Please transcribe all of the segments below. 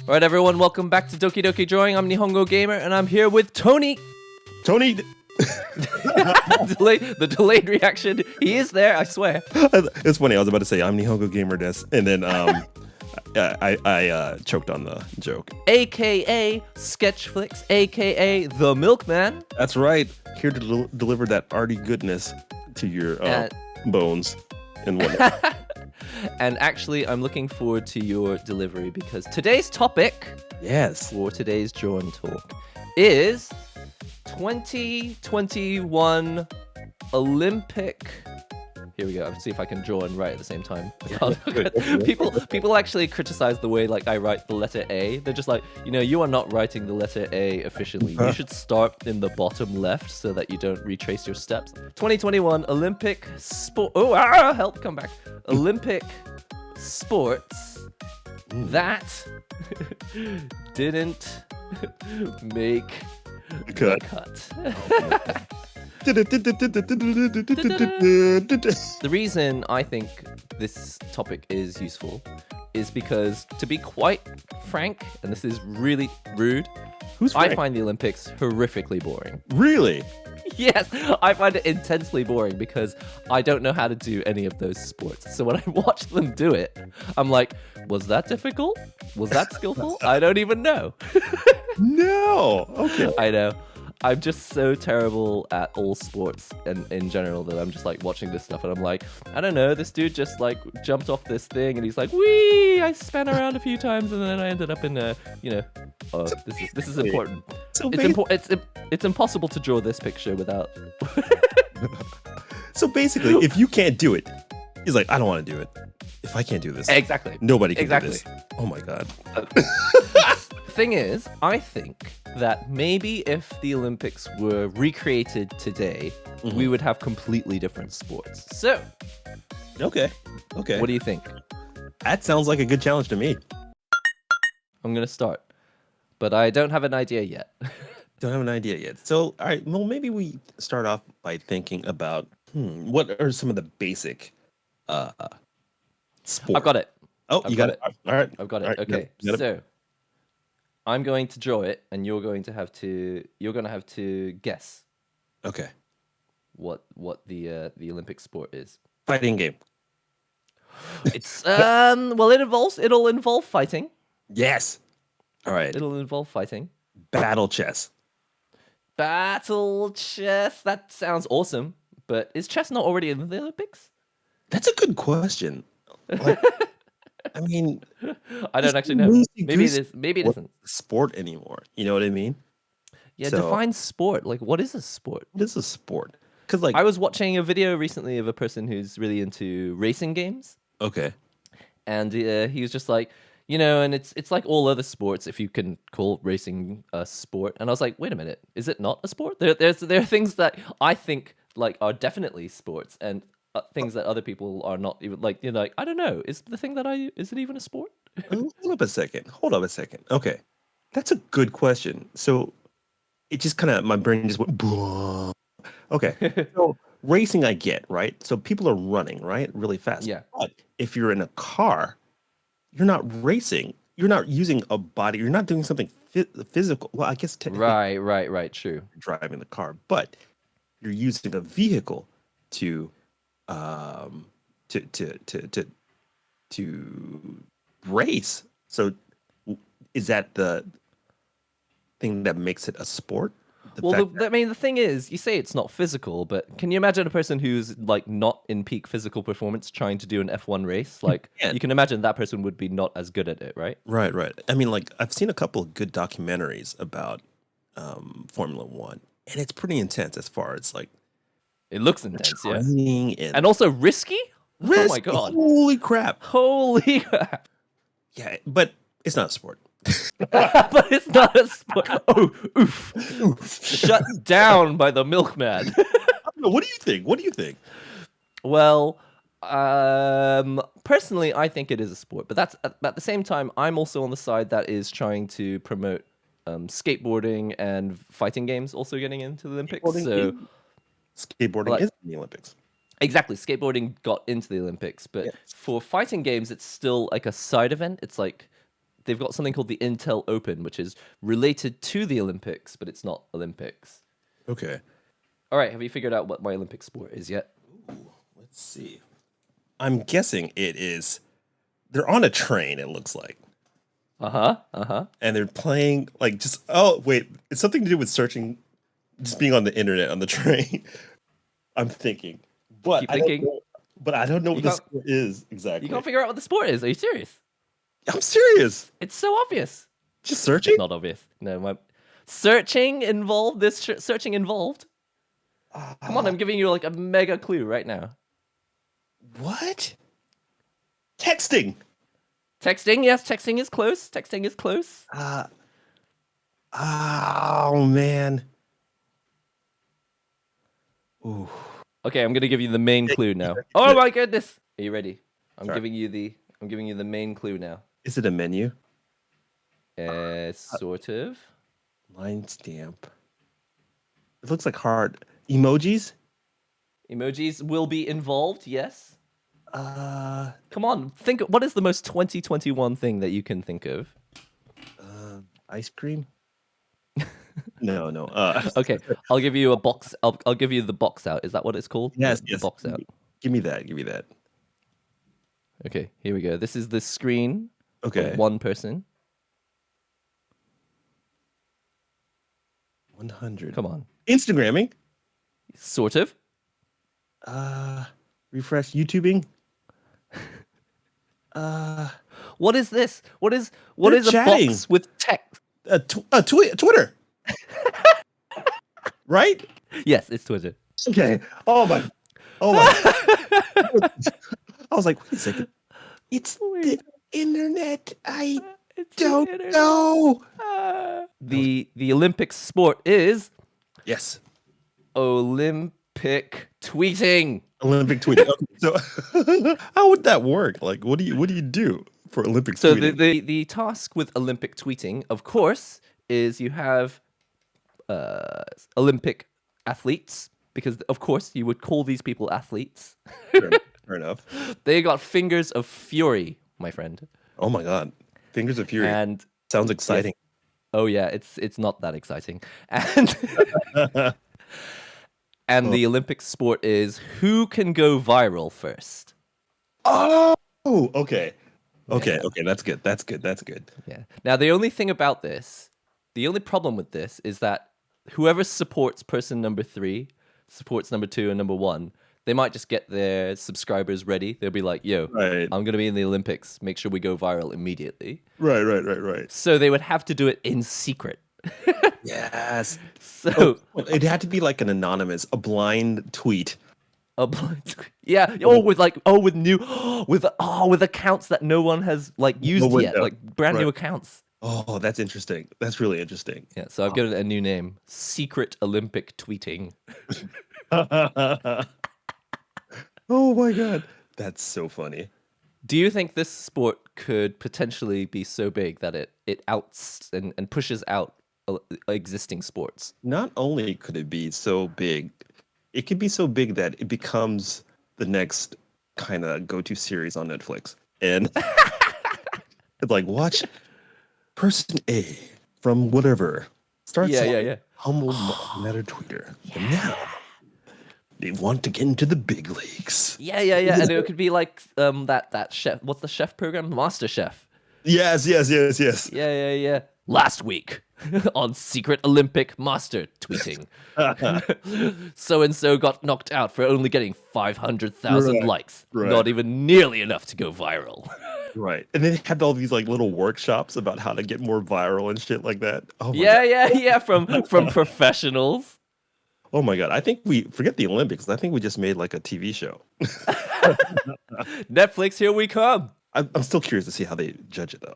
Alright everyone, welcome back to Doki Doki Drawing. I'm NihongoGamer and I'm here with Tony. Tony! The delayed reaction. He is there, I swear. It's funny, I was about to say I'm NihongoGamer des, and then I choked on the joke. AKA Sketchflix, AKA The Milkman. That's right. Here to deliver that arty goodness to your bones and whatnot. And actually, I'm looking forward to your delivery because today's topic for today's drawing talk is 2021 Olympic. Here we go. Let's see if I can draw and write at the same time. People actually criticize the way like I write the letter A. They're just like, you are not writing the letter A efficiently. You should start in the bottom left so that you don't retrace your steps. 2021 Olympic sport. Oh, help! Come back. Olympic sports that didn't make the cut. The reason I think this topic is useful is because, to be quite frank, and this is really rude, I find the Olympics horrifically boring. Really? Yes, I find it intensely boring because I don't know how to do any of those sports. So when I watch them do it, I'm like, was that difficult? Was that skillful? I don't even know. No. Okay. I know. I'm just so terrible at all sports and in general that I'm just like watching this stuff and I'm like, I don't know, this dude just like jumped off this thing and he's like, wee! I span around a few times and then I ended up in this is important. So It's impossible to draw this picture without. So basically, if you can't do it, he's like, I don't want to do it. If I can't do this, exactly, nobody can do this. Oh my god. Thing is, I think that maybe if the Olympics were recreated today, we would have completely different sports. So, okay. What do you think? That sounds like a good challenge to me. I'm gonna start, but I don't have an idea yet. Don't have an idea yet. So, all right. Well, maybe we start off by thinking about what are some of the basic sports. I've got it. Oh, you got it. All right. I've got it. Right. Okay. So I'm going to draw it, and you're going to have to guess. Okay. What the Olympic sport is? Fighting game. It's well, it'll involve fighting. Yes. All right. It'll involve fighting. Battle chess. Battle chess. That sounds awesome. But is chess not already in the Olympics? That's a good question. Like, I mean, I don't actually know. Maybe it is. Maybe it isn't sport anymore. You know what I mean? Yeah. So, define sport. Like, what is a sport? What is a sport? Because like I was watching a video recently of a person who's really into racing games. Okay. And he was just like, and it's like all other sports, if you can call racing a sport. And I was like, wait a minute, is it not a sport? There are things that I think like are definitely sports, and things that other people are not even like. Like, I don't know, is the thing is it even a sport? Hold up a second. Okay, that's a good question. So it just kind of my brain just went. Blah. Okay, so racing I get, right? So people are running, right, really fast. Yeah. But if you're in a car, you're not racing. You're not using a body. You're not doing something physical. Well, I guess technically, right. True. Driving the car, but you're using a vehicle to race. So, is that the thing that makes it a sport? The thing is, you say it's not physical, but can you imagine a person who's like not in peak physical performance trying to do an F1 race? Like, you can imagine that person would be not as good at it, right? Right. I mean, like, I've seen a couple of good documentaries about Formula One, and it's pretty intense as far as like. It looks intense, yeah. And also risky? Oh my god. Holy crap. Yeah, but it's not a sport. But it's not a sport. Oh, oof. Shut down by the milkman. What do you think? Well, personally, I think it is a sport. But that's at the same time, I'm also on the side that is trying to promote skateboarding and fighting games also getting into the Olympics. Skateboarding is in the Olympics. Exactly, skateboarding got into the Olympics, but for fighting games, it's still like a side event. It's like they've got something called the Intel Open, which is related to the Olympics, but it's not Olympics. Okay. All right, have you figured out what my Olympic sport is yet? Let's see. I'm guessing it is. They're on a train. It looks like. And they're playing like just. Oh wait, it's something to do with searching, just being on the internet on the train. I'm thinking, but Keep thinking. I don't know what the sport is exactly. You can't figure out what the sport is. Are you serious? I'm serious. It's so obvious. Just searching? It's not obvious. No, my searching involved. Searching involved. Come on, I'm giving you like a mega clue right now. What? Texting. Texting, yes, texting is close. Texting is close. Oh man. Ooh. Okay, I'm gonna give you the main clue now. Oh my goodness! Are you ready? I'm giving you the main clue now. Is it a menu? Sort of. Line stamp. It looks like hard emojis. Emojis will be involved. Yes. Come on, think. What is the most 2021 thing that you can think of? Ice cream. No. Okay, I'll give you a box. I'll give you the box out. Is that what it's called? Yes. The box out. Give me that. Okay, here we go. This is the screen. Okay. Of one person. 100. Come on. Instagramming. Sort of. Refresh YouTubing. What is this? What is a box with text? Twitter. Right? Yes, it's Twitter. Okay. Oh my. I was like, wait a second. It's the internet. I don't know. The Olympic sport is yes. Olympic tweeting. Olympic tweeting. Okay, so how would that work? Like, what do you do for Olympic tweeting? So the task with Olympic tweeting, of course, is you have Olympic athletes, because of course you would call these people athletes. Fair enough. They got fingers of fury, my friend. Oh my god, fingers of fury. And sounds exciting. Yes. Oh yeah, it's not that exciting. And the Olympic sport is who can go viral first. Oh, okay. Okay, that's good. Yeah. Now the only problem with this is that whoever supports person number 3 supports number 2 and number 1. They might just get their subscribers ready. They'll be like, yo, right. I'm going to be in the Olympics. Make sure we go viral immediately. Right. So they would have to do it in secret. Yes. So it had to be like an anonymous, a blind tweet. A blind tweet. Yeah. With accounts that no one has like used yet, like brand new accounts. Oh, that's interesting. That's really interesting. Yeah. So I've given it a new name: Secret Olympic Tweeting. Oh my god, that's so funny. Do you think this sport could potentially be so big that it outs and pushes out existing sports? Not only could it be so big, it could be so big that it becomes the next kind of go-to series on Netflix. And it's like, watch person A from whatever starts humble matter tweeter. And now they want to get into the big leagues. Yeah. And it could be like that chef. What's the chef program? Master Chef. Yes. Yeah. Last week on Secret Olympic Master Tweeting, so and so got knocked out for only getting 500,000 likes. Right. Not even nearly enough to go viral. Right. And they had all these like little workshops about how to get more viral and shit like that. Oh my God. Yeah. From professionals. Oh my god! I think we forget the Olympics. I think we just made like a TV show. Netflix, here we come. I'm still curious to see how they judge it though.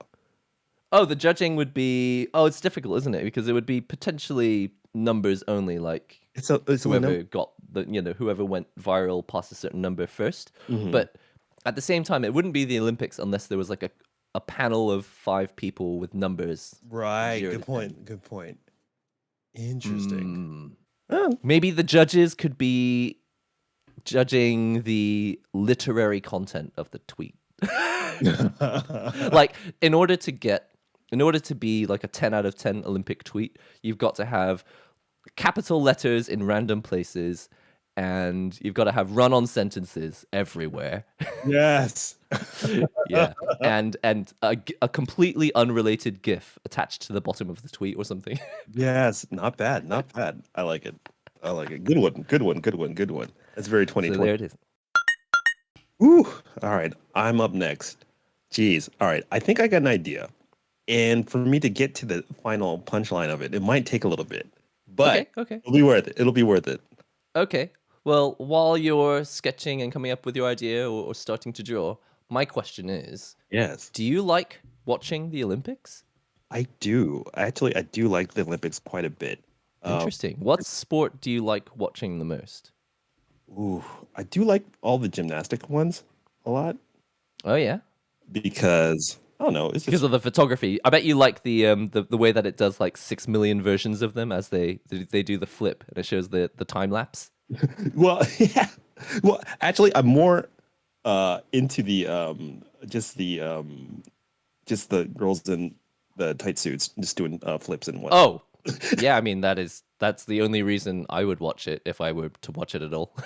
Oh, the judging would be it's difficult, isn't it? Because it would be potentially numbers only. Like it's whoever got whoever went viral past a certain number first. Mm-hmm. But at the same time, it wouldn't be the Olympics unless there was like a panel of 5 people with numbers. Right. Good point. Interesting. Maybe the judges could be judging the literary content of the tweet. Like, in order to get in order to be like a 10 out of 10 Olympic tweet, you've got to have capital letters in random places, and you've got to have run-on sentences everywhere. Yes. Yeah, and a completely unrelated GIF attached to the bottom of the tweet or something. Yes. Not bad. Not bad. I like it. I like it. Good one. Good one. Good one. Good one. That's very 2020. So there it is. Ooh. All right. I'm up next. Jeez. All right. I think I got an idea. And for me to get to the final punchline of it, it might take a little bit. But Okay. it'll be worth it. It'll be worth it. Okay. Well, while you're sketching and coming up with your idea or starting to draw, my question is, Yes. do you like watching the Olympics? I do. Actually, I do like the Olympics quite a bit. Interesting. What sport do you like watching the most? Ooh, I do like all the gymnastic ones a lot Oh yeah, because I don't know. It's because just of the photography. I bet you like the way that it does like 6 million versions of them as they do the flip and it shows the time lapse. well, yeah. Well, actually, I'm more into the just the girls in the tight suits just doing flips and whatnot. Oh, yeah. I mean that's the only reason I would watch it if I were to watch it at all.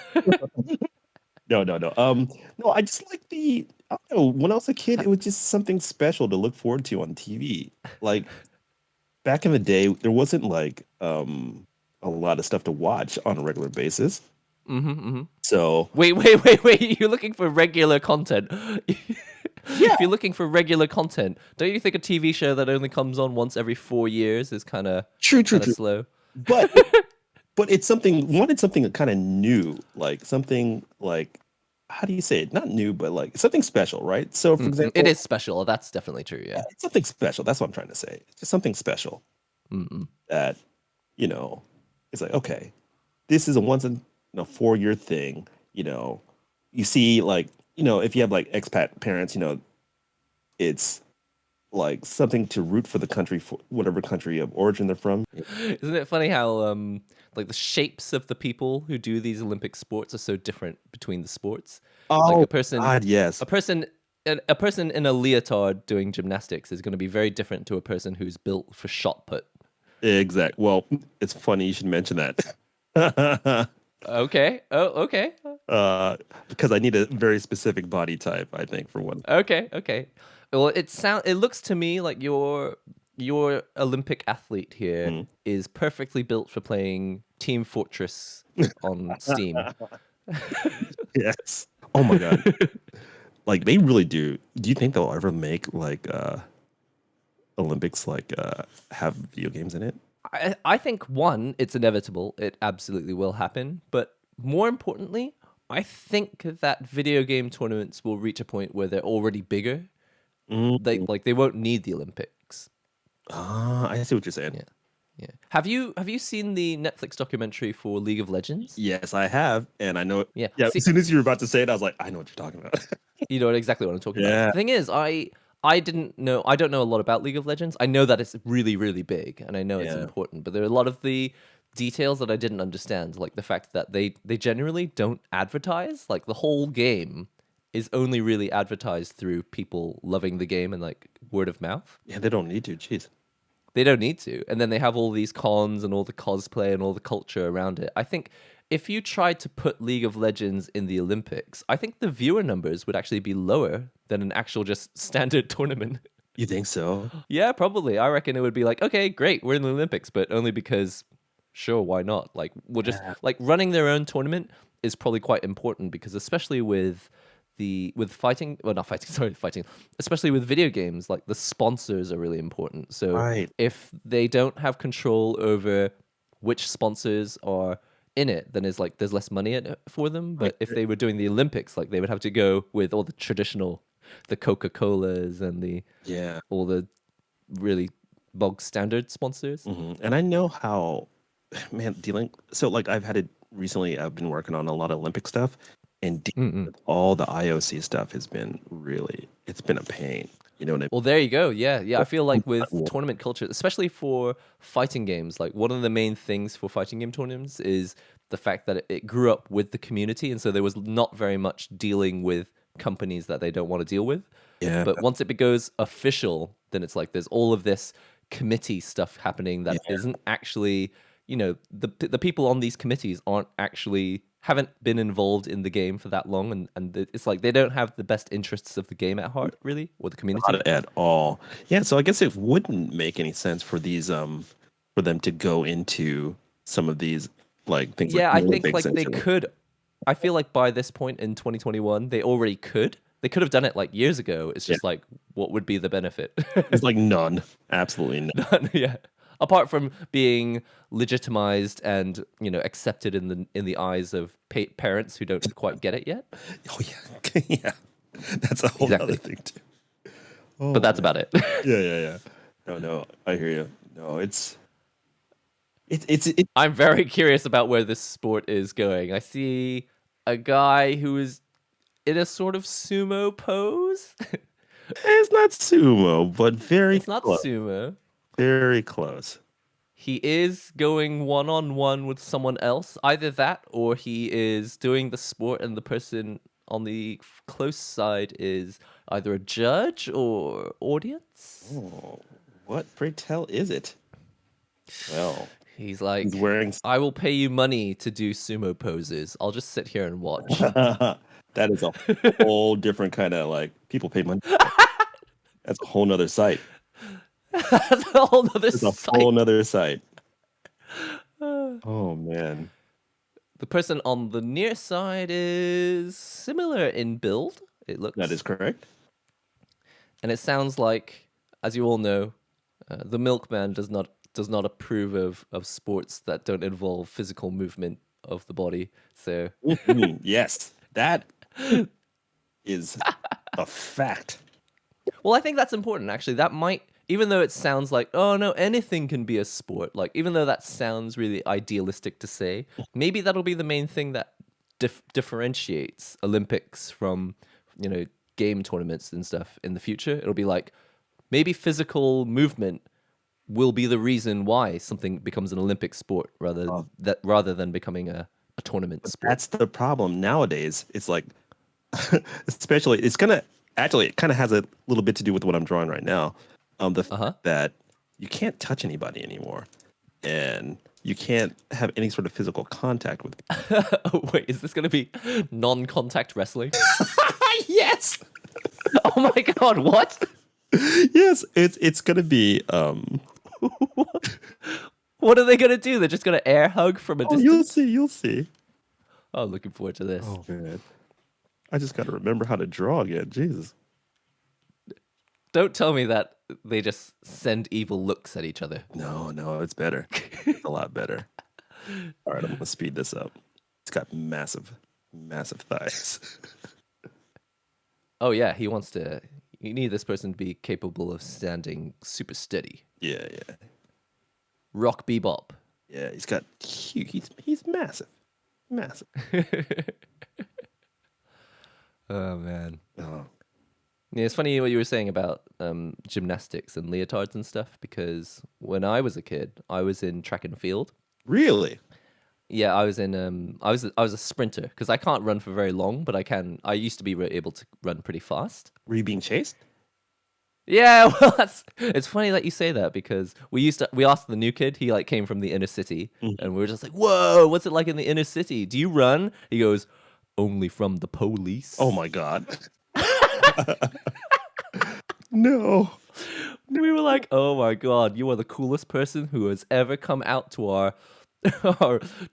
No. No. I just like the. I don't know. When I was a kid, it was just something special to look forward to on TV. Like back in the day, there wasn't like a lot of stuff to watch on a regular basis. So Wait. You're looking for regular content. If you're looking for regular content, don't you think a TV show that only comes on once every 4 years is kind of true. slow? But but it's something wanted something kind of new, like something like how do you say it? Not new, but like something special, right? So for example, It is special. That's definitely true. Yeah. it's something special. That's what I'm trying to say. It's just something special that it's like okay, this is a once in a 4 year thing. You see like if you have like expat parents, it's like something to root for the country for whatever country of origin they're from. Isn't it funny how like the shapes of the people who do these Olympic sports are so different between the sports? Like a person, God, yes. a person in a leotard doing gymnastics is going to be very different to a person who's built for shot put. Exact. Well, it's funny you should mention that. Okay. Oh, okay. Because I need a very specific body type, I think, for one. Okay. Well, it looks to me like your Olympic athlete here is perfectly built for playing Team Fortress on Steam. Yes. Oh my God. Like they really do. Do you think they'll ever make like Olympics like have video games in it? I think one, it's inevitable. It absolutely will happen. But more importantly, I think that video game tournaments will reach a point where they're already bigger. They won't need the Olympics. I see what you're saying. Yeah. Have you seen the Netflix documentary for League of Legends? Yes, I have, and I know it. Yeah. As soon as you were about to say it, I was like, I know what you're talking about. You know exactly what I'm talking about. The thing is, I don't know a lot about League of Legends. I know that it's really, really big, and I know it's important, but there are a lot of the details that I didn't understand, like the fact that they generally don't advertise. Like the whole game is only really advertised through people loving the game and like word of mouth. Yeah, they don't need to. Jeez. They don't need to. And then they have all these cons and all the cosplay and all the culture around it. I think if you tried to put League of Legends in the Olympics, I think the viewer numbers would actually be lower than an actual just standard tournament. You think so? Yeah, probably. I reckon it would be like, okay, great, we're in the Olympics, but only because, sure, why not? Like, we'll just, like, running their own tournament is probably quite important because especially with fighting, especially with video games, like the sponsors are really important. So if they don't have control over which sponsors are in it, then there's less money in it for them. But if they were doing the Olympics, like they would have to go with all the traditional, the Coca-Colas and all the really bog standard sponsors. And I know how, man, so like I've been working on a lot of Olympic stuff. And with all the IOC stuff it's been a pain. You know what I mean? Well, there you go. Yeah. I feel like with tournament culture, especially for fighting games, like one of the main things for fighting game tournaments is the fact that it grew up with the community. And so there was not very much dealing with companies that they don't want to deal with. Yeah. But once it goes official, then it's like there's all of this committee stuff happening that isn't actually, you know, the people on these committees haven't been involved in the game for that long, and it's like they don't have the best interests of the game at heart, really, or the community Not at all. Yeah, so I guess it wouldn't make any sense for these for them to go into some of these like things. Yeah, like I think Olympics like and they shit. could. I feel like by this point in 2021, they already could. They could have done it like years ago. It's just like, what would be the benefit? It's like none, absolutely none. None, yeah. Apart from being legitimized and accepted in the eyes of parents who don't quite get it yet. Oh yeah, yeah, that's a whole other thing too. Oh, But that's about it. yeah. No, I hear you. No, it's. I'm very curious about where this sport is going. I see a guy who is in a sort of sumo pose. It's not sumo, but very It's not close. sumo. Very close. He is going one-on-one with someone else. Either that or he is doing the sport and the person on the close side is either a judge or audience. Oh, what, pray tell, is it? Well, He's like, he's wearing. I will pay you money to do sumo poses. I'll just sit here and watch. That is a whole different kind of like people pay money. That's a whole nother site. That's a whole nother It's a site. whole nother site. Oh man. The person on the near side is similar in build. It looks. That is correct. And it sounds like, as you all know, the milkman does not approve of sports that don't involve physical movement of the body. So Yes, that is a fact. well, I think that's important actually. That might, even though it sounds like, oh no, anything can be a sport. Like, even though that sounds really idealistic to say, maybe that'll be the main thing that differentiates Olympics from, game tournaments and stuff in the future. It'll be like, maybe physical movement will be the reason why something becomes an Olympic sport rather than becoming a tournament sport. That's the problem nowadays. It's like, especially, it kind of has a little bit to do with what I'm drawing right now. The fact that you can't touch anybody anymore, and you can't have any sort of physical contact with people. Oh, wait, is this going to be non-contact wrestling? Yes. Oh my god, what? Yes, it's gonna be. What are they going to do? They're just going to air hug from a distance? You'll see. Oh, looking forward to this. Oh man, I just got to remember how to draw again. Jesus. Don't tell me that they just send evil looks at each other. No, it's better. It's a lot better. All right, I'm gonna speed this up. It's got massive thighs. Oh yeah, you need this person to be capable of standing super steady. Yeah. Rock bebop. Yeah, he's got huge. He's massive. Oh man. Oh. Yeah, it's funny what you were saying about gymnastics and leotards and stuff, because when I was a kid, I was in track and field. Really? Yeah, I was in I was a sprinter because I can't run for very long, but I used to be able to run pretty fast. Were you being chased? Yeah, well, it's funny that you say that, because we asked the new kid. He came from the inner city, and we were just like, "Whoa, what's it like in the inner city? Do you run?" He goes, "Only from the police." Oh my god. No. We were like, "Oh my god, you are the coolest person who has ever come out to our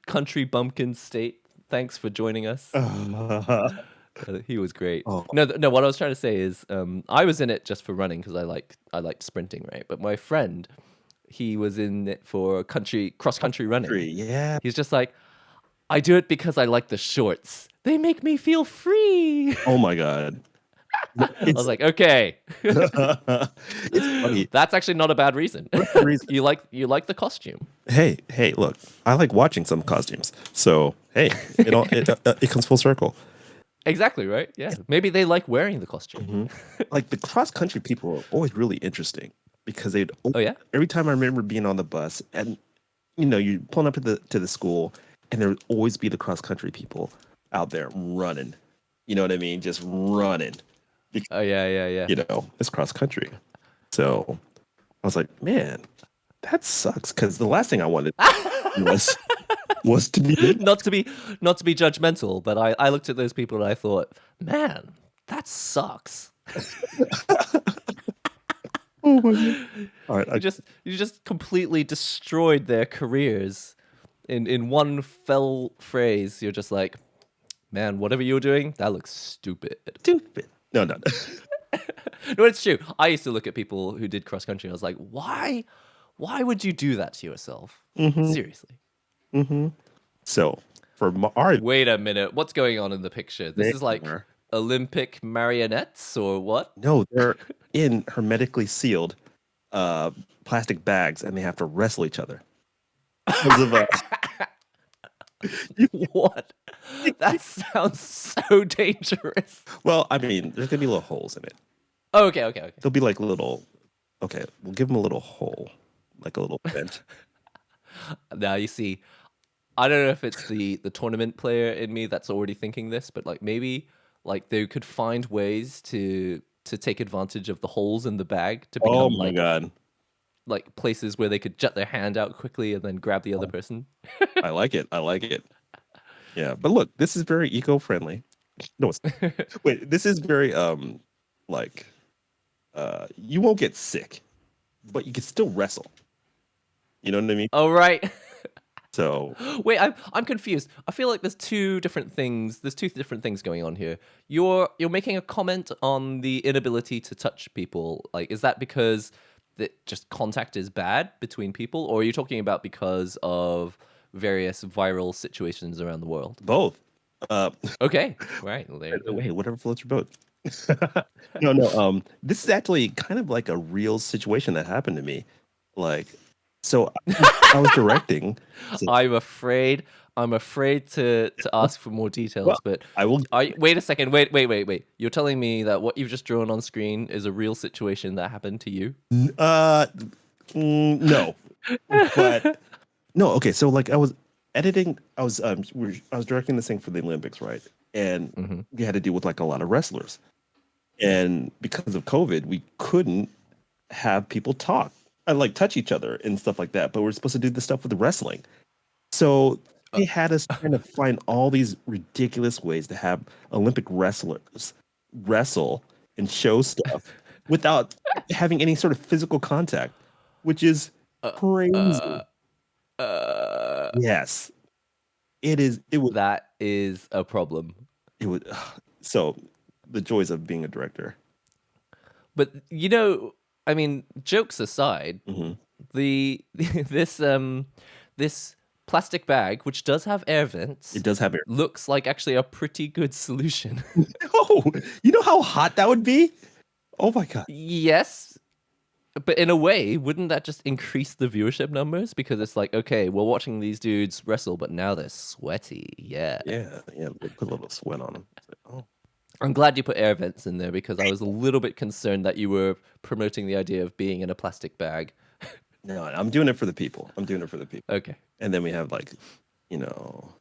country bumpkin state. Thanks for joining us." He was great. Oh. No, what I was trying to say is, I was in it just for running because I liked sprinting, right? But my friend, he was in it for cross country running. Yeah. He's just like, I do it because I like the shorts. They make me feel free. Oh my god. I was like, okay. It's funny. That's actually not a bad reason. You like the costume. Hey, look, I like watching some costumes. So hey, it comes full circle. Exactly, right? Yeah. Maybe they like wearing the costume. Like the cross country people are always really interesting because they'd. Oh yeah. Every time I remember being on the bus, and you're pulling up to the school, and there would always be the cross country people out there running. You know what I mean? Just running. Oh yeah. You know, it's cross country. So I was like, man, that sucks. Because the last thing I wanted was to be not to be judgmental, but I looked at those people and I thought, man, that sucks. Oh my God. All right, You just completely destroyed their careers in one fell phrase. You're just like, man, whatever you're doing, that looks stupid. Stupid. No. No, it's true. I used to look at people who did cross country and I was like, why would you do that to yourself? Seriously. So for our Wait a minute, what's going on in the picture? This is like Olympic marionettes or what? No, they're in hermetically sealed plastic bags, and they have to wrestle each other. Because of What? That sounds so dangerous. well, I mean, there's gonna be little holes in it. Oh, okay. There'll be like little. Okay, we'll give them a little hole, like a little vent. Now you see, I don't know if it's the tournament player in me that's already thinking this, but like maybe like they could find ways to take advantage of the holes in the bag to become Oh my God. like places where they could jet their hand out quickly and then grab the other person. I like it. Yeah, but look, this is very eco-friendly. No, it's wait, this is very like you won't get sick, but you can still wrestle. You know what I mean? Oh right. So Wait, I'm confused. I feel like there's two different things. There's two different things going on here. You're making a comment on the inability to touch people. Like, is that because that just contact is bad between people, or are you talking about because of various viral situations around the world? both. Okay, right. Well, there you go. Wait, whatever floats your boat. No. This is actually kind of like a real situation that happened to me. Like, so I was directing. So, I'm afraid to ask for more details, well, but I will. wait a second. Wait. You're telling me that what you've just drawn on screen is a real situation that happened to you? No, but no. Okay, so like I was editing. I was directing this thing for the Olympics, right? And we had to deal with like a lot of wrestlers, and because of COVID, we couldn't have people talk and like touch each other and stuff like that. But we're supposed to do this stuff with the wrestling. So they had us trying to find all these ridiculous ways to have Olympic wrestlers wrestle and show stuff without having any sort of physical contact, which is crazy. Yes, it is. It was. That is a problem. It was. So the joys of being a director. But you know, I mean, jokes aside, this plastic bag, which does have air vents, It does have air. looks like actually a pretty good solution. Oh, you know how hot that would be? Oh my God. Yes, but in a way, wouldn't that just increase the viewership numbers? Because it's like, okay, we're watching these dudes wrestle, but now they're sweaty. Yeah. Yeah. Put a little sweat on them. Oh. I'm glad you put air vents in there because I was a little bit concerned that you were promoting the idea of being in a plastic bag. No, I'm doing it for the people. Okay. And then we have like, you know,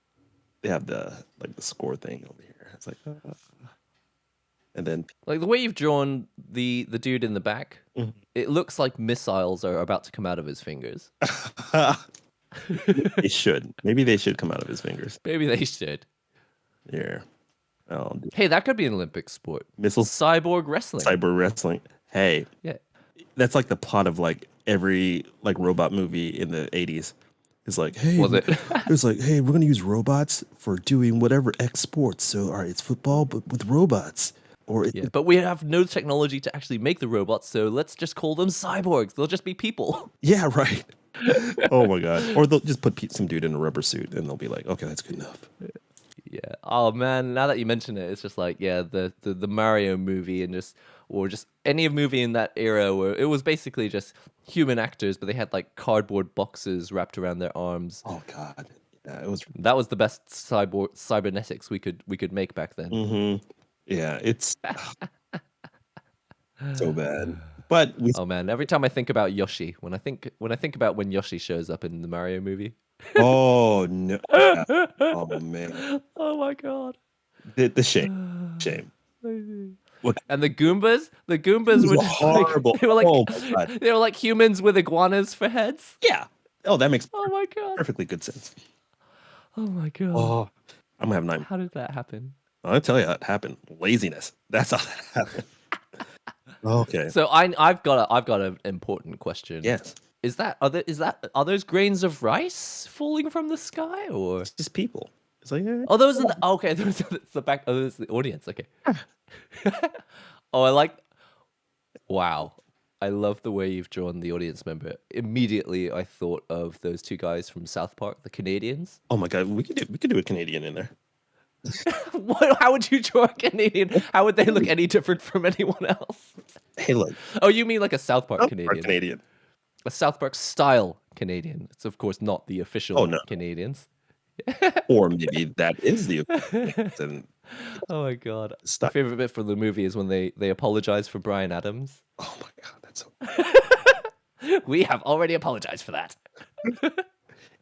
they have the score thing over here. It's like, and then Like the way you've drawn the dude in the back, it looks like missiles are about to come out of his fingers. they should. Maybe they should come out of his fingers. Maybe they should. Yeah. Oh, Hey, that could be an Olympic sport. missiles, Cyborg wrestling. cyber wrestling. Hey, Yeah. that's like the plot of like every like robot movie in the 80s. It's like, hey, Was it? It's like, hey, we're gonna use robots for doing whatever X sports. So, all right, it's football, but with robots. Or Yeah, but we have no technology to actually make the robots, so let's just call them cyborgs. They'll just be people. yeah, right. Oh my God. Or they'll just put some dude in a rubber suit, and they'll be like, okay, that's good enough. Yeah. Oh man, now that you mention it, it's just like, yeah, the Mario movie and just any movie in that era where it was basically just human actors, but they had like cardboard boxes wrapped around their arms. Oh God. Yeah, it was. That was the best cybernetics we could make back then. Yeah, it's so bad. But we. Oh man, every time I think about Yoshi, when I think about when Yoshi shows up in the Mario movie. Oh no. Yeah. Oh man. Oh my God. The shame. Shame. What? And the Goombas were just horrible. Like, they were like, oh my God. they were like humans with iguanas for heads. Yeah. Oh, that makes Oh my God. perfectly good sense. Oh my God. Oh, I'm gonna have nightmares. How did that happen? I'll tell you how it happened. Laziness. That's how that happened. Okay. So I've got an important question. Yes. Are those grains of rice falling from the sky, or It's just people. It's like, oh, those are the okay. Those are the back. Oh, those are the audience. Okay. Oh, I like. Wow, I love the way you've drawn the audience member. Immediately, I thought of those two guys from South Park, the Canadians. oh my God, we could do a Canadian in there. How would you draw a Canadian? How would they look any different from anyone else? Hey, look. Oh, you mean like a South Park South Canadian? Park Canadian. A South Park style Canadian. It's of course not the official Oh, no. Canadians. Or maybe that is the and Oh my God. My stuff. favorite bit from the movie is when they apologize for Bryan Adams. Oh my God, that's so. We have already apologized for that.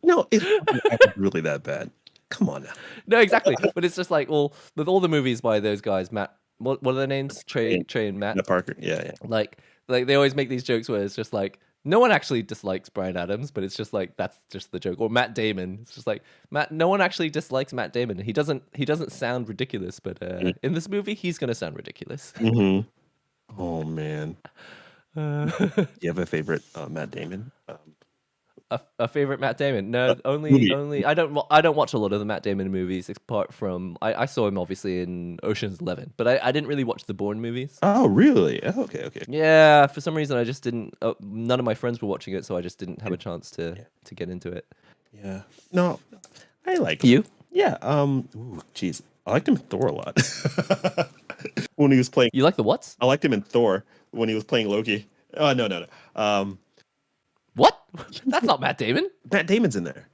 No, it's not really that bad. Come on now. No, exactly. But it's just like, well, with all the movies by those guys, Matt, what are their names? Trey and Matt. Matt Parker. Yeah. Like they always make these jokes where it's just like, no one actually dislikes Bryan Adams, but it's just like that's just the joke. Or Matt Damon. It's just like no one actually dislikes Matt Damon. He doesn't sound ridiculous, but in this movie he's gonna sound ridiculous. Mm-hmm. Oh man. Do you have a favorite Matt Damon? A favorite Matt Damon? No, movie. only I don't watch a lot of the Matt Damon movies apart from I saw him obviously in Ocean's 11, but I didn't really watch the Bourne movies. Oh, really? Oh, okay. Yeah, for some reason I just didn't. None of my friends were watching it, so I just didn't have a chance to get into it. Yeah. No, I like him. You? Yeah. Ooh, jeez, I liked him in Thor a lot. When he was playing, You like the what? I liked him in Thor when he was playing Loki. Oh no. What? That's not Matt Damon. Matt Damon's in there.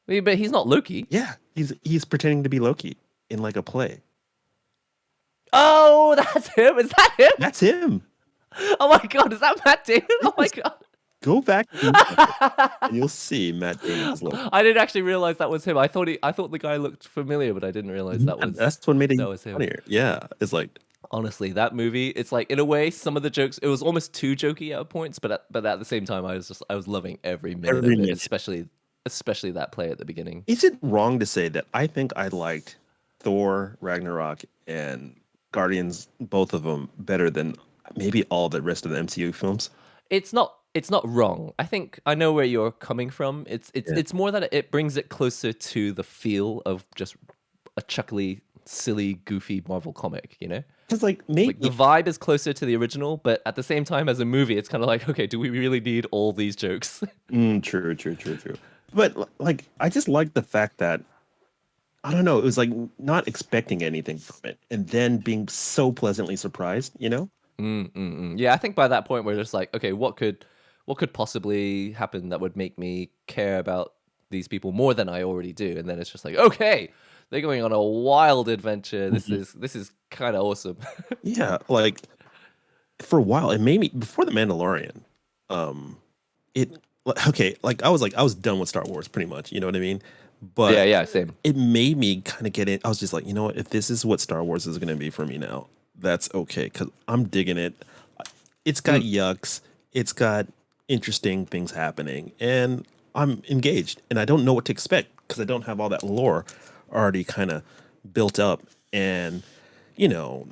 But he's not Loki. Yeah, he's pretending to be Loki in like a play. Oh, that's him. Is that him? That's him. Oh my God, is that Matt Damon? Oh my God. Go back and you'll see Matt Damon's Loki. I didn't actually realize that was him. I thought the guy looked familiar, but I didn't realize That's what made it that was him. funnier. Yeah, it's like Honestly, that movie, it's like in a way, some of the jokes, it was almost too jokey at points, but at the same time, I was loving every minute of it, especially that play at the beginning. Is it wrong to say that I think I liked Thor, Ragnarok, and Guardians, both of them, better than maybe all the rest of the MCU films? It's not wrong. I think I know where you're coming from. It's more that it brings it closer to the feel of just a chuckly, silly, goofy Marvel comic, you know? Because like maybe the vibe is closer to the original, but at the same time, as a movie, it's kind of like, okay, do we really need all these jokes? True. But like, I just like the fact that I don't know, it was like not expecting anything from it, and then being so pleasantly surprised, you know? Yeah, I think by that point we're just like, okay, what could possibly happen that would make me care about these people more than I already do? And then it's just like, okay, they're going on a wild adventure. This is kind of awesome. Yeah, like for a while, it made me before the Mandalorian. I was done with Star Wars pretty much. You know what I mean? But yeah, same. It made me kind of get in. I was just like, you know what? If this is what Star Wars is going to be for me now, that's okay because I'm digging it. It's got yucks. It's got interesting things happening, and I'm engaged. And I don't know what to expect because I don't have all that lore already kind of built up. And you know,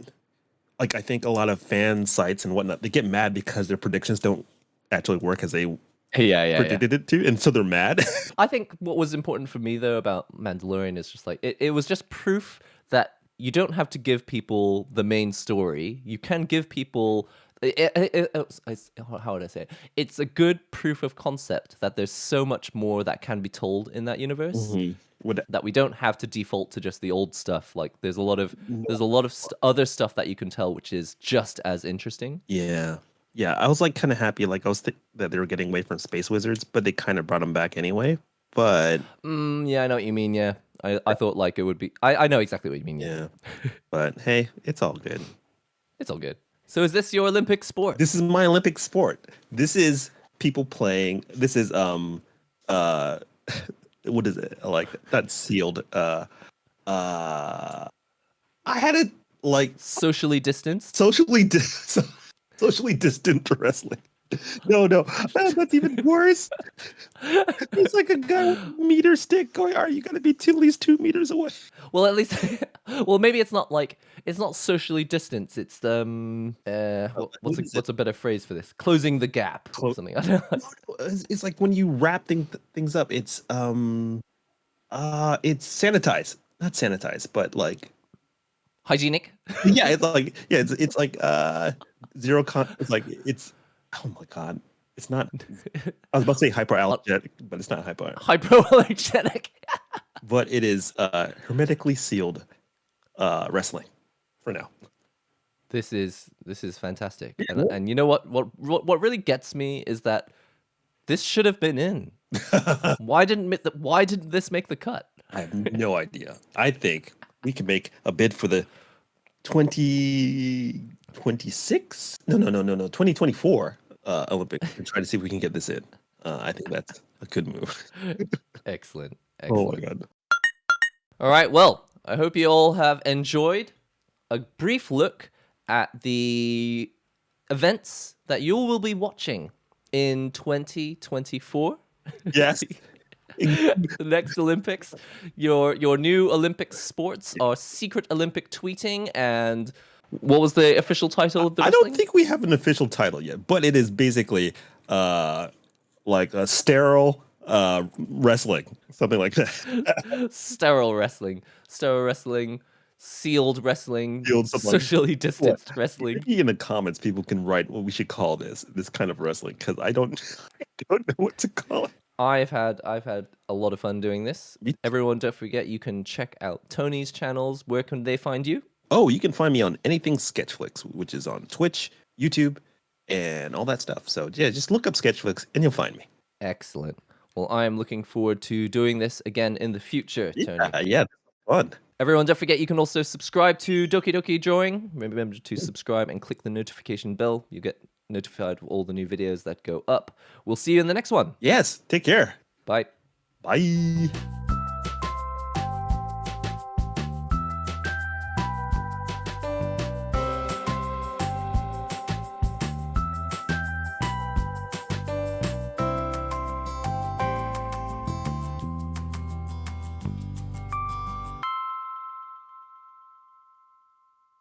like I think a lot of fan sites and whatnot, they get mad because their predictions don't actually work as they predicted it to, and so they're mad. I think what was important for me though about Mandalorian is just like it was just proof that you don't have to give people the main story. You can give people how would I say it? It's a good proof of concept that there's so much more that can be told in that universe. That we don't have to default to just the old stuff. Like there's a lot of other stuff that you can tell, which is just as interesting. Yeah. I was like kind of happy. Like I was that they were getting away from space wizards, but they kind of brought them back anyway. But yeah, I know what you mean. Yeah, I thought like it would be. I know exactly what you mean. Yeah. But hey, it's all good. It's all good. So is this your Olympic sport? This is my Olympic sport. This is people playing. This is what is it like? That's sealed. I had like Socially distanced? socially distant wrestling. No, that's even worse. It's like a guy with a meter stick going, "Are you gonna be at least 2 meters away?" Well, at least, well, maybe it's not socially distanced. It's what's a better phrase for this? Closing the gap or something. I don't know. It's like when you wrap things up. It's sanitized, not sanitized, but like Hygienic. yeah, it's like it's like it's like it's oh my god, it's not. I was about to say hypoallergenic, but it's not Hypoallergenic. But it is hermetically sealed wrestling for now. This is fantastic, and you know what really gets me is that this should have been in. Why didn't this make the cut? I have no idea. I think we can make a bid for the 2026. No, 2024 Olympics and try to see if we can get this in. I think that's a good move. Excellent. Oh my god. All right, well, I hope you all have enjoyed a brief look at the events that you will be watching in 2024. Yes. The next Olympics. Your new Olympic sports are secret Olympic tweeting, and what was the official title of the wrestling? I don't think we have an official title yet, but it is basically like a sterile wrestling, something like that. Sterile wrestling, sealed wrestling, socially distanced wrestling. Maybe in the comments, people can write what we should call this kind of wrestling, because I don't know what to call it. I've had a lot of fun doing this. Everyone, don't forget you can check out Tony's channels. Where can they find you? Oh, you can find me on anything Sketchflix, which is on Twitch, YouTube, and all that stuff. So yeah, just look up Sketchflix and you'll find me. Excellent. Well, I am looking forward to doing this again in the future, Tony. Yeah, fun. Everyone, don't forget you can also subscribe to Doki Doki Drawing. Remember to subscribe and click the notification bell. You get notified of all the new videos that go up. We'll see you in the next one. Yes, take care. Bye. Bye.